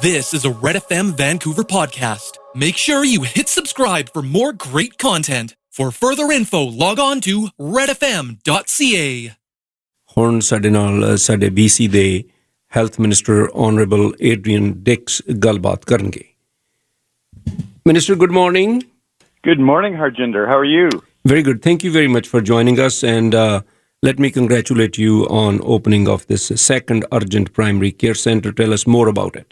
This is a Red FM Vancouver podcast. Make sure you hit subscribe for more great content. For further info, log on to redfm.ca. ਹੁਣ ਸਾਡੇ ਨਾਲ ਸਾਡੇ BC ਦੇ health minister honourable Adrian ਗੱਲਬਾਤ ਕਰਨਗੇ. Minister, good morning. Good morning, Harjinder. How are you? Very good. Thank you very much for joining us, and let me congratulate you on opening of this second urgent primary care center. Tell us more about it.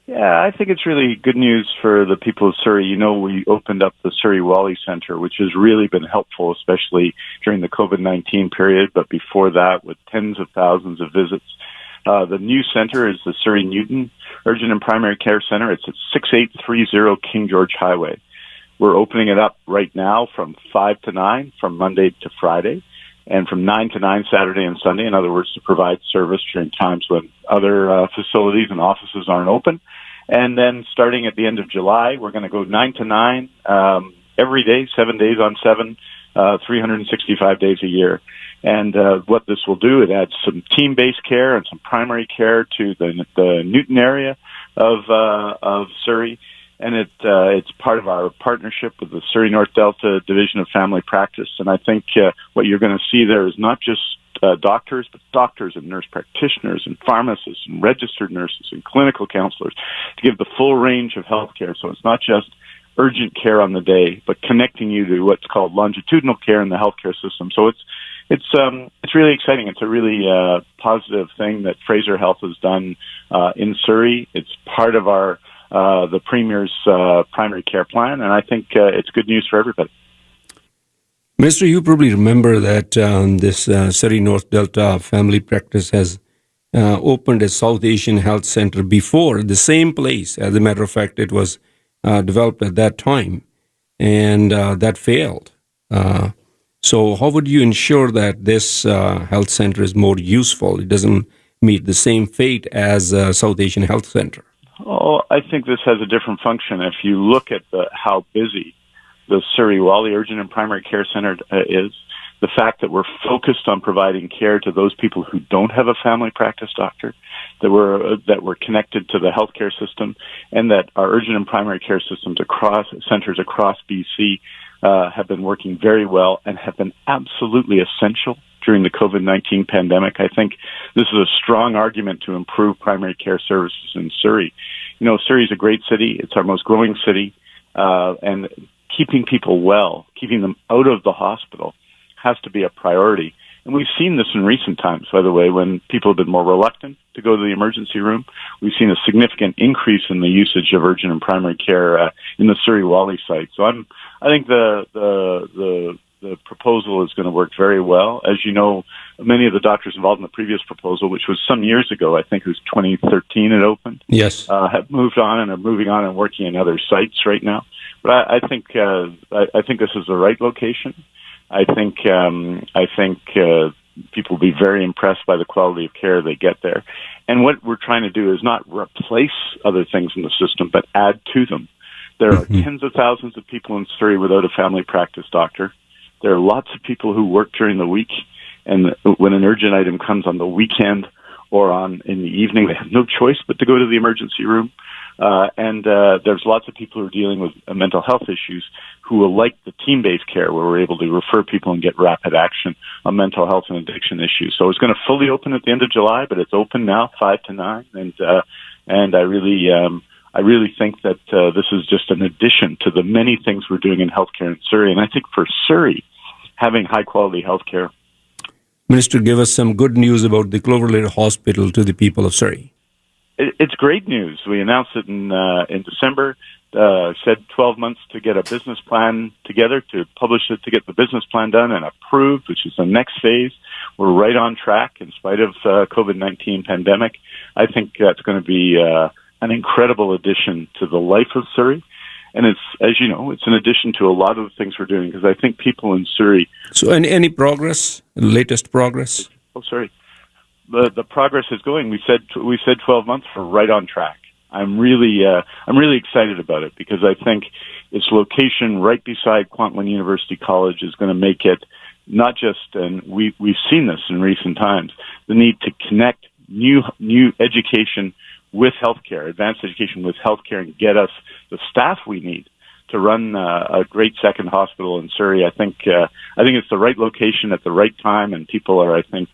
Yeah, I think it's really good news for the people of Surrey. You know, we opened up the Surrey Wally Centre, which has really been helpful, especially during the COVID-19 period, but before that, with tens of thousands of visits. The new centre is the Surrey Newton Urgent and Primary Care Centre. It's at 6830 King George Highway. We're opening it up right now from 5 to 9, from Monday to Friday, and from 9 to 9 Saturday and Sunday. In other words, to provide service during times when other facilities and offices aren't open. And then starting at the end of July, we're going to go 9 to 9 every day, 7 days on 7, 365 days a year. And what this will do, it adds some team-based care and some primary care to the Newton area of Surrey. And it's part of our partnership with the Surrey North Delta Division of Family Practice. And I think what you're going to see there is not just doctors, but doctors and nurse practitioners and pharmacists and registered nurses and clinical counselors to give the full range of healthcare. So it's not just urgent care on the day, but connecting you to what's called longitudinal care in the healthcare system. So it's really exciting. It's a really positive thing that Fraser Health has done in Surrey. It's part of our the Premier's primary care plan, and I think it's good news for everybody. Minister, you probably remember that this Surrey North Delta Family Practice has opened a South Asian Health Center before, the same place. As a matter of fact, it was developed at that time, and that failed. So how would you ensure that this health center is more useful? It doesn't meet the same fate as South Asian Health Center. Oh, I think this has a different function. If you look at how busy the Surrey Wally Urgent and Primary Care Center is, the fact that we're focused on providing care to those people who don't have a family practice doctor, that we're connected to the healthcare system, and that our urgent and primary care centers across BC have been working very well and have been absolutely essential during the COVID-19 pandemic. I think this is a strong argument to improve primary care services in Surrey. You know, Surrey is a great city. It's our most growing city, and keeping people well, keeping them out of the hospital has to be a priority. And we've seen this in recent times, by the way, when people have been more reluctant to go to the emergency room. We've seen a significant increase in the usage of urgent and primary care in the Surrey Wally site. So I think the proposal is going to work very well. As you know, many of the doctors involved in the previous proposal, which was some years ago, I think it was 2013 it opened, yes, have moved on and are moving on and working in other sites right now. But I think this is the right location. I think people will be very impressed by the quality of care they get there. And what we're trying to do is not replace other things in the system, but add to them. There are tens of thousands of people in Surrey without a family practice doctor. There are lots of people who work during the week, and when an urgent item comes on the weekend or in the evening, they have no choice but to go to the emergency room. And there's lots of people who are dealing with mental health issues who will like the team-based care where we're able to refer people and get rapid action on mental health and addiction issues. So it's going to fully open at the end of July, but it's open now, 5 to 9. And I really think that this is just an addition to the many things we're doing in healthcare in Surrey. And I think for Surrey, having high-quality healthcare. Minister, give us some good news about the Cloverdale Hospital to the people of Surrey. It's great news. We announced it in December, said 12 months to get a business plan together, to publish it, to get the business plan done and approved, which is the next phase. We're right on track in spite of COVID-19 pandemic. I think that's going to be an incredible addition to the life of Surrey. And it's, as you know, it's an addition to a lot of the things we're doing, because I think people in Surrey... So any progress, latest progress? Oh, sorry. The progress is going. We said 12 months. We're right on track. I'm really excited about it, because I think its location right beside Kwantlen University College is going to make it not just, and we've seen this in recent times, the need to connect new education with healthcare, advanced education with healthcare, and get us the staff we need to run a great second hospital in Surrey. I think it's the right location at the right time, and people are, I think,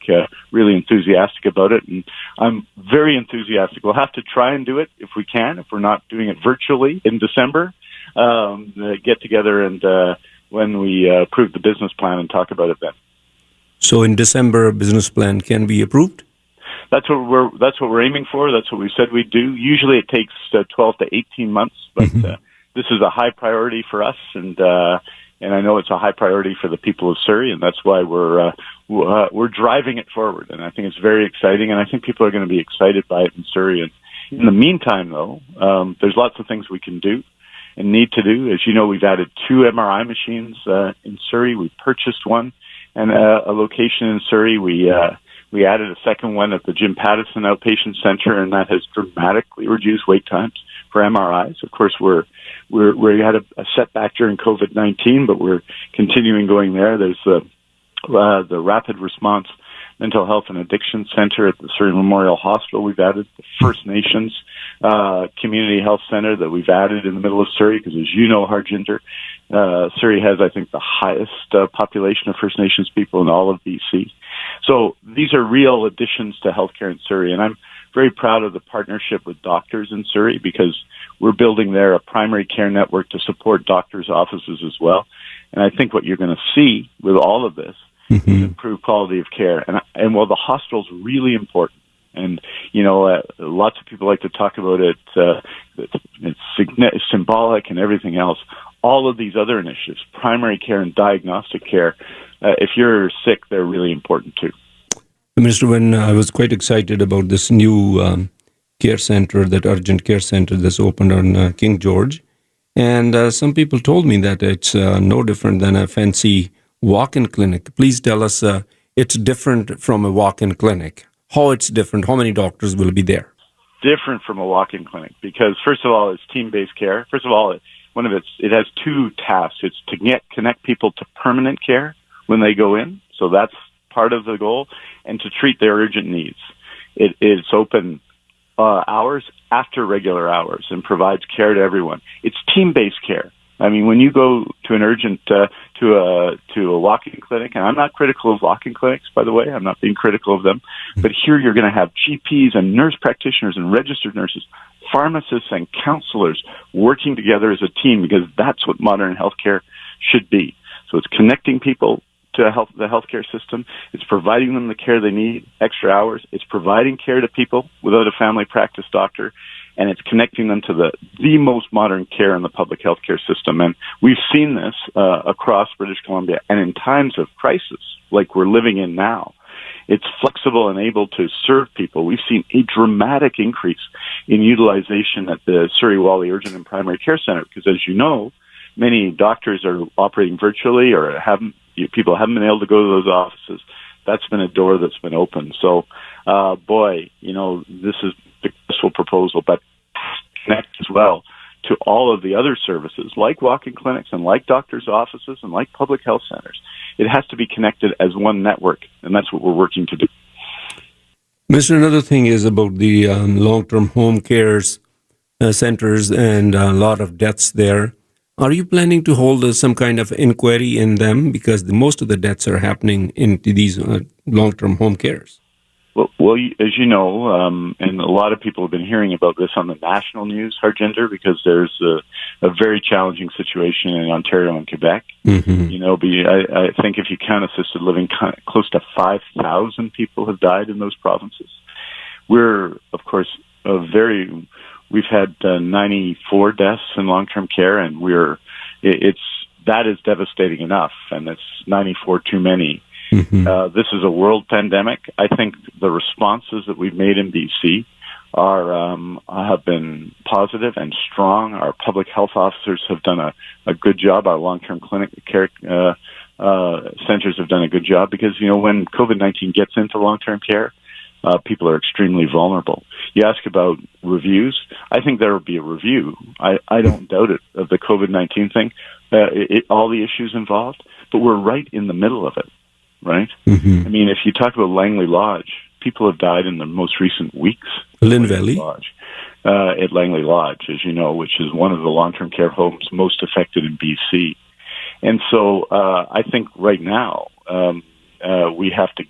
really enthusiastic about it. And I'm very enthusiastic. We'll have to try and do it if we can, if we're not doing it virtually in December. Get together and when we approve the business plan and talk about it then. So in December, a business plan can be approved? That's what we're aiming for. That's what we said we'd do. Usually it takes 12 to 18 months, but this is a high priority for us, and I know it's a high priority for the people of Surrey, and that's why we're driving it forward. And I think it's very exciting, and I think people are going to be excited by it in Surrey. And in the meantime, though, there's lots of things we can do and need to do. As you know, we've added 2 MRI machines in Surrey. We purchased one, and a location in Surrey. We added a second one at the Jim Pattison Outpatient Center, and that has dramatically reduced wait times for MRIs. Of course, we had a setback during COVID-19, but we're continuing going there. There's the Rapid Response Mental Health and Addiction Center at the Surrey Memorial Hospital. We've added the First Nations Community Health Center that we've added in the middle of Surrey, because as you know, Harjinder, Surrey has, I think, the highest population of First Nations people in all of BC. So these are real additions to healthcare in Surrey, and I'm very proud of the partnership with doctors in Surrey, because we're building there a primary care network to support doctors' offices as well. And I think what you're going to see with all of this is improved quality of care. And while the hospital's really important, and lots of people like to talk about it, it's symbolic and everything else. All of these other initiatives, primary care and diagnostic care, if you're sick, they're really important too. Minister, when I was quite excited about this new care center, that urgent care center that's opened on King George, and some people told me that it's no different than a fancy walk-in clinic. Please tell us it's different from a walk-in clinic. How it's different? How many doctors will be there? Different from a walk-in clinic because, first of all, it's team-based care. First of all, it has 2 tasks. It's to connect people to permanent care when they go in, so that's part of the goal, and to treat their urgent needs. It's open hours after regular hours and provides care to everyone. It's team-based care. I mean, when you go to an urgent to a walk-in clinic, and I'm not critical of walk-in clinics, by the way, I'm not being critical of them, but here you're going to have GPs and nurse practitioners and registered nurses, pharmacists and counselors working together as a team, because that's what modern healthcare should be. So it's connecting people to the healthcare system. It's providing them the care they need, extra hours. It's providing care to people without a family practice doctor, and it's connecting them to the most modern care in the public healthcare system. And we've seen this across British Columbia, and in times of crisis like we're living in now, it's flexible and able to serve people. We've seen a dramatic increase in utilization at the Surrey Wally Urgent and Primary Care Center, because as you know, many doctors are operating virtually or people haven't been able to go to those offices. That's been a door that's been opened. So, this is a successful proposal, but connect as well to all of the other services like walk-in clinics and like doctors' offices and like public health centers. It has to be connected as one network, and that's what we're working to do. Mr. Another thing is about the long-term home cares centers and a lot of deaths there. Are you planning to hold some kind of inquiry in them? Because most of the deaths are happening in these long-term home cares. Well, as you know, and a lot of people have been hearing about this on the national news, Harjinder, because there's a very challenging situation in Ontario and Quebec. Mm-hmm. I think if you count assisted living, close to 5,000 people have died in those provinces. We're, of course, we've had 94 deaths in long-term care, and that is devastating enough, and it's 94 too many. Mm-hmm. This is a world pandemic. I think the responses that we've made in BC have been positive and strong. Our public health officers have done a good job. Our long-term clinic care centers have done a good job, because when COVID-19 gets into long-term care, people are extremely vulnerable. You ask about reviews. I think there will be a review. I don't doubt it, of the COVID-19 thing, all the issues involved, but we're right in the middle of it, right? Mm-hmm. I mean, if you talk about Langley Lodge, people have died in the most recent weeks. Lynn Valley? At Langley Lodge, as you know, which is one of the long-term care homes most affected in BC. And so I think right now we have to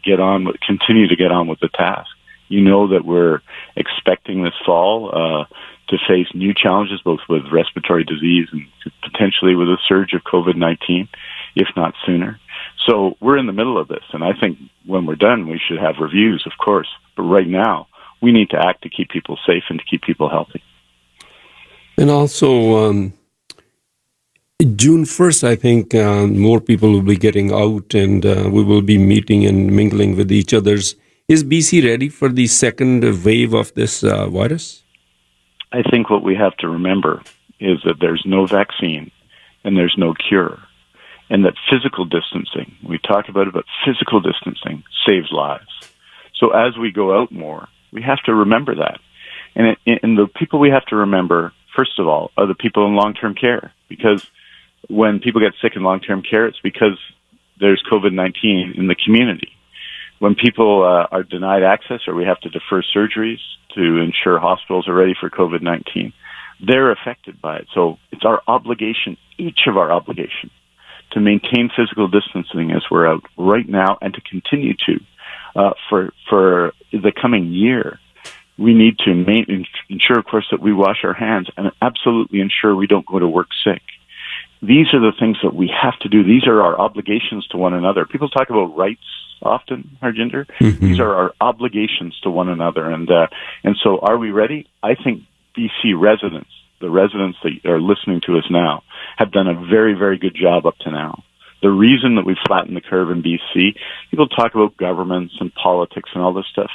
continue to get on with the task. You know that we're expecting this fall to face new challenges, both with respiratory disease and potentially with a surge of COVID-19, if not sooner. So we're in the middle of this, and I think when we're done, we should have reviews, of course. But right now, we need to act to keep people safe and to keep people healthy. And also, June 1st, I think more people will be getting out and we will be meeting and mingling with each other. Is BC ready for the second wave of this virus? I think what we have to remember is that there's no vaccine and there's no cure. And that physical distancing, we talk about it, but physical distancing saves lives. So as we go out more, we have to remember that. And the people we have to remember, first of all, are the people in long-term care. Because when people get sick in long-term care, it's because there's COVID-19 in the community. When people are denied access or we have to defer surgeries to ensure hospitals are ready for COVID-19, they're affected by it. So it's our obligation, each of our obligation, to maintain physical distancing as we're out right now and to continue to for the coming year. We need to ensure, of course, that we wash our hands and absolutely ensure we don't go to work sick. These are the things that we have to do. These are our obligations to one another. People talk about rights often, Harjinder. Mm-hmm. These are our obligations to one another. And so are we ready? I think BC residents, the residents that are listening to us now, have done a very, very good job up to now. The reason that we've flattened the curve in BC, people talk about governments and politics and all this stuff,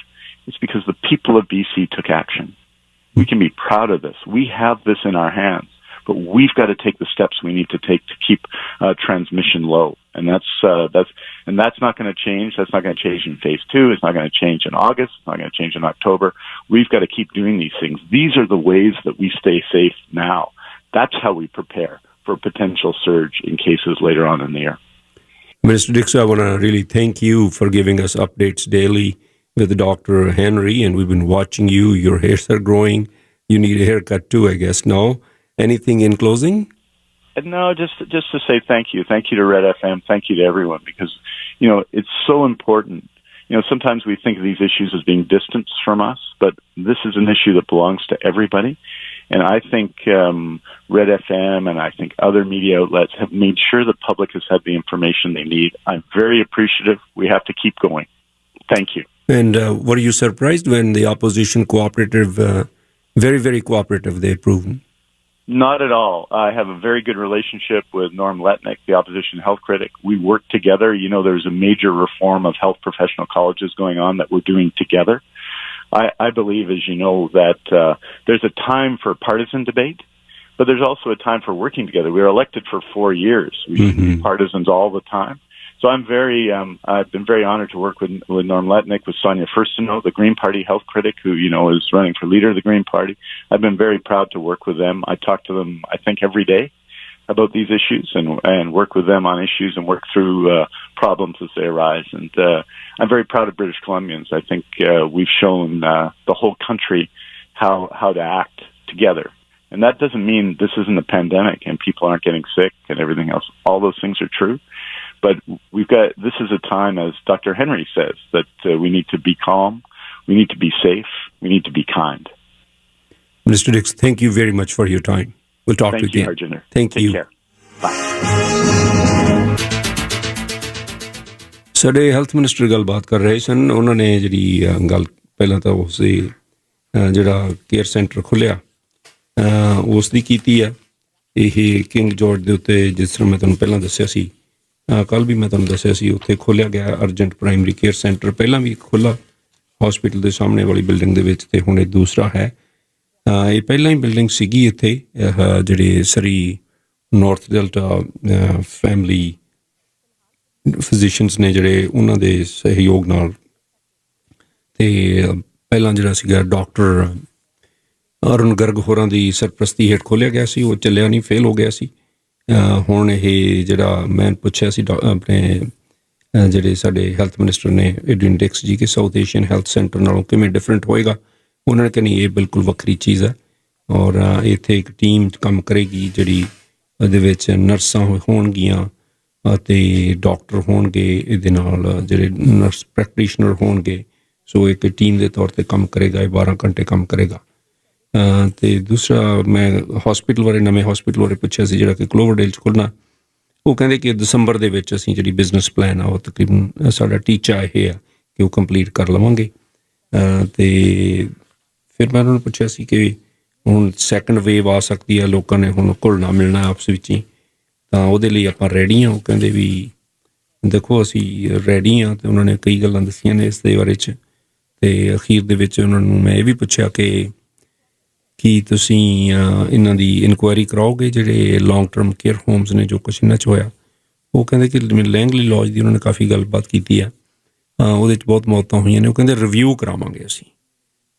it's because the people of BC took action. We can be proud of this. We have this in our hands, but we've got to take the steps we need to take to keep transmission low. And that's not going to change. That's not going to change in phase 2. It's not going to change in August. It's not going to change in October. We've got to keep doing these things. These are the ways that we stay safe now. That's how we prepare for a potential surge in cases later on in the year. Mr. Dixon, I want to really thank you for giving us updates daily with Dr. Henry, and we've been watching you. Your hairs are growing. You need a haircut too, I guess. No? Anything in closing? No, just to say thank you. Thank you to Red FM. Thank you to everyone because, it's so important. Sometimes we think of these issues as being distant from us, but this is an issue that belongs to everybody. And I think Red FM and I think other media outlets have made sure the public has had the information they need. I'm very appreciative. We have to keep going. Thank you. And were you surprised when the opposition cooperative, very, very cooperative, they've proven? Not at all. I have a very good relationship with Norm Letnick, the opposition health critic. We work together. There's a major reform of health professional colleges going on that we're doing together. I believe, as you know, that there's a time for partisan debate, but there's also a time for working together. We were elected for 4 years. We shouldn't be partisans all the time. So I've been very honored to work with Norm Letnick, with Sonia Furstenau, the Green Party health critic who, is running for leader of the Green Party. I've been very proud to work with them. I talk to them, I think, every day about these issues and work with them on issues and work through problems as they arise. And I'm very proud of British Columbians. I think we've shown the whole country how to act together. And that doesn't mean this isn't a pandemic and people aren't getting sick and everything else. All those things are true. But this is a time, as Dr. Henry says, that we need to be calm, we need to be safe, we need to be kind. Mr. Dix, thank you very much for your time. We'll talk to you again. Harjinder. Thank you. Take care. Bye. ਸਾਡੇ health minister ਗੱਲਬਾਤ ਕਰ ਰਹੇ ਸਨ। ਉਹਨਾਂ ਨੇ ਜਿਹੜੀ ਗੱਲ ਪਹਿਲਾਂ ਤਾਂ ਉਸ ਦੀ ਜਿਹੜਾ ਕੇਅਰ ਸੈਂਟਰ ਖੁੱਲ੍ਹਿਆ ਉਸ ਦੀ ਕੀਤੀ ਆ। ਇਹ ਕਿੰਗ ਜਾਰਜ ਦੇ ਉੱਤੇ ਜਿਸ ਤਰ੍ਹਾਂ ਮੈਂ ਤੁਹਾਨੂੰ ਪਹਿਲਾਂ ਦੱਸਿਆ ਸੀ, ਕੱਲ੍ਹ ਵੀ ਮੈਂ ਤੁਹਾਨੂੰ ਦੱਸਿਆ ਸੀ, ਉੱਥੇ ਖੋਲ੍ਹਿਆ ਗਿਆ ਅਰਜੈਂਟ ਪ੍ਰਾਇਮਰੀ ਕੇਅਰ ਸੈਂਟਰ। ਪਹਿਲਾਂ ਵੀ ਖੁੱਲ੍ਹਾ ਹੌਸਪੀਟਲ ਦੇ ਸਾਹਮਣੇ ਵਾਲੀ ਬਿਲਡਿੰਗ ਦੇ ਵਿੱਚ, ਅਤੇ ਹੁਣ ਇਹ ਦੂਸਰਾ ਹੈ। ਇਹ ਪਹਿਲਾਂ ਹੀ ਬਿਲਡਿੰਗ ਸੀਗੀ ਇੱਥੇ, ਜਿਹੜੇ ਸਰੀ ਨਾਰਥ ਡੈਲਟਾ ਫੈਮਿਲੀ ਫਿਜ਼ੀਸ਼ੀਅਨਸ ਨੇ ਜਿਹੜੇ ਉਹਨਾਂ ਦੇ ਸਹਿਯੋਗ ਨਾਲ, ਅਤੇ ਪਹਿਲਾਂ ਜਿਹੜਾ ਸੀਗਾ ਡਾਕਟਰ ਅਰੁਣ ਗਰਗ ਹੋਰਾਂ ਦੀ ਸਰਪ੍ਰਸਤੀ ਹੇਠ ਖੋਲ੍ਹਿਆ ਗਿਆ ਸੀ। ਉਹ ਚੱਲਿਆ ਨਹੀਂ, ਫੇਲ ਹੋ ਗਿਆ ਸੀ। ਹੁਣ ਇਹ ਜਿਹੜਾ ਮੈਂ ਪੁੱਛਿਆ ਸੀ ਆਪਣੇ ਜਿਹੜੇ ਸਾਡੇ ਹੈਲਥ ਮਿਨਿਸਟਰ ਨੇ ਐਡਰੀਅਨ ਡਿਕਸ ਜੀ ਕਿ ਸਾਊਥ ਏਸ਼ੀਅਨ ਹੈਲਥ ਸੈਂਟਰ ਨਾਲੋਂ ਕਿਵੇਂ ਡਿਫਰੈਂਟ ਹੋਏਗਾ। ਉਹਨਾਂ ਨੇ ਕਹਿੰਦੀ ਇਹ ਬਿਲਕੁਲ ਵੱਖਰੀ ਚੀਜ਼ ਹੈ ਔਰ ਇੱਥੇ ਇੱਕ ਟੀਮ ਕੰਮ ਕਰੇਗੀ ਜਿਹੜੀ ਉਹਦੇ ਵਿੱਚ ਨਰਸਾਂ ਹੋਣਗੀਆਂ ਅਤੇ ਡਾਕਟਰ ਹੋਣਗੇ, ਇਹਦੇ ਨਾਲ ਜਿਹੜੇ ਨਰਸ ਪ੍ਰੈਕਟੀਸ਼ਨਰ ਹੋਣਗੇ। ਸੋ ਇੱਕ ਟੀਮ ਦੇ ਤੌਰ 'ਤੇ ਕੰਮ ਕਰੇਗਾ, ਇਹ 12 ਘੰਟੇ ਕੰਮ ਕਰੇਗਾ। ਅਤੇ ਦੂਸਰਾ ਮੈਂ ਹੋਸਪਿਟਲ ਬਾਰੇ, ਨਵੇਂ ਹੋਸਪਿਟਲ ਬਾਰੇ ਪੁੱਛਿਆ ਸੀ ਜਿਹੜਾ ਕਿ ਕਲੋਵਰਡੇਲ 'ਚ ਖੁੱਲ੍ਹਣਾ। ਉਹ ਕਹਿੰਦੇ ਕਿ ਦਸੰਬਰ ਦੇ ਵਿੱਚ ਅਸੀਂ ਜਿਹੜੀ ਬਿਜ਼ਨਸ ਪਲਾਨ ਆ ਉਹ ਤਕਰੀਬਨ ਸਾਡਾ ਟੀਚਾ ਇਹ ਆ ਕਿ ਉਹ ਕੰਪਲੀਟ ਕਰ ਲਵਾਂਗੇ। ਅਤੇ ਫਿਰ ਮੈਂ ਉਹਨਾਂ ਨੂੰ ਪੁੱਛਿਆ ਸੀ ਕਿ ਹੁਣ ਸੈਕਿੰਡ ਵੇਵ ਆ ਸਕਦੀ ਹੈ, ਲੋਕਾਂ ਨੇ ਹੁਣ ਘੁਲਣਾ ਮਿਲਣਾ ਆਪਸ ਵਿੱਚ ਹੀ, ਤਾਂ ਉਹਦੇ ਲਈ ਆਪਾਂ ਰੈਡੀ ਹਾਂ। ਉਹ ਕਹਿੰਦੇ ਵੀ ਦੇਖੋ ਅਸੀਂ ਰੈਡੀ ਹਾਂ, ਅਤੇ ਉਹਨਾਂ ਨੇ ਕਈ ਗੱਲਾਂ ਦੱਸੀਆਂ ਨੇ ਇਸ ਦੇ ਬਾਰੇ 'ਚ। ਅਤੇ ਅਖੀਰ ਦੇ ਵਿੱਚ ਉਹਨਾਂ ਨੂੰ ਮੈਂ ਇਹ ਵੀ ਪੁੱਛਿਆ ਕਿ ਕੀ ਤੁਸੀਂ ਇਹਨਾਂ ਦੀ ਇਨਕੁਆਇਰੀ ਕਰਾਓਗੇ ਜਿਹੜੇ ਲੌਂਗ ਟਰਮ ਕੇਅਰ ਹੋਮਸ ਨੇ ਜੋ ਕੁਛ ਇਹਨਾਂ 'ਚ ਹੋਇਆ। ਉਹ ਕਹਿੰਦੇ ਕਿ ਲੈਂਗਲੀ ਲੌਜ ਦੀ ਉਹਨਾਂ ਨੇ ਕਾਫੀ ਗੱਲਬਾਤ ਕੀਤੀ ਹੈ, ਉਹਦੇ 'ਚ ਬਹੁਤ ਮੌਤਾਂ ਹੋਈਆਂ ਨੇ। ਉਹ ਕਹਿੰਦੇ ਰਿਵਿਊ ਕਰਾਵਾਂਗੇ ਅਸੀਂ,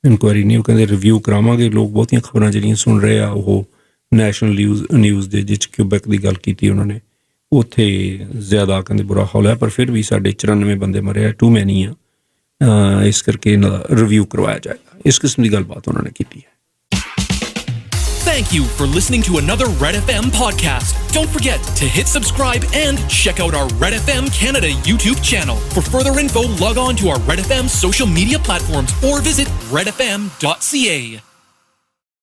ਇਨਕੁਆਇਰੀ ਨਹੀਂ, ਉਹ ਕਹਿੰਦੇ ਰਿਵਿਊ ਕਰਾਵਾਂਗੇ। ਲੋਕ ਬਹੁਤੀਆਂ ਖਬਰਾਂ ਜਿਹੜੀਆਂ ਸੁਣ ਰਹੇ ਆ ਉਹ ਨੈਸ਼ਨਲ ਨਿਊਜ਼ ਦੇ ਜਿਸ ਕਿਊਬੈਕ ਦੀ ਗੱਲ ਕੀਤੀ ਉਹਨਾਂ ਨੇ, ਉੱਥੇ ਜ਼ਿਆਦਾ ਕਹਿੰਦੇ ਬੁਰਾ ਹਾਲ ਹੈ, ਪਰ ਫਿਰ ਵੀ ਸਾਡੇ 94 ਬੰਦੇ ਮਰੇ ਆ, ਟੂ ਮੈਨੀ ਆ, ਇਸ ਕਰਕੇ ਇਹਨਾਂ ਦਾ ਰਿਵਿਊ ਕਰਵਾਇਆ ਜਾਏਗਾ। ਇਸ ਕਿਸਮ ਦੀ ਗੱਲਬਾਤ ਉਹਨਾਂ ਨੇ ਕੀਤੀ ਹੈ। Thank you for listening to another Red FM podcast. Don't forget to hit subscribe and check out our Red FM Canada YouTube channel. For further info, log on to our Red FM social media platforms or visit redfm.ca.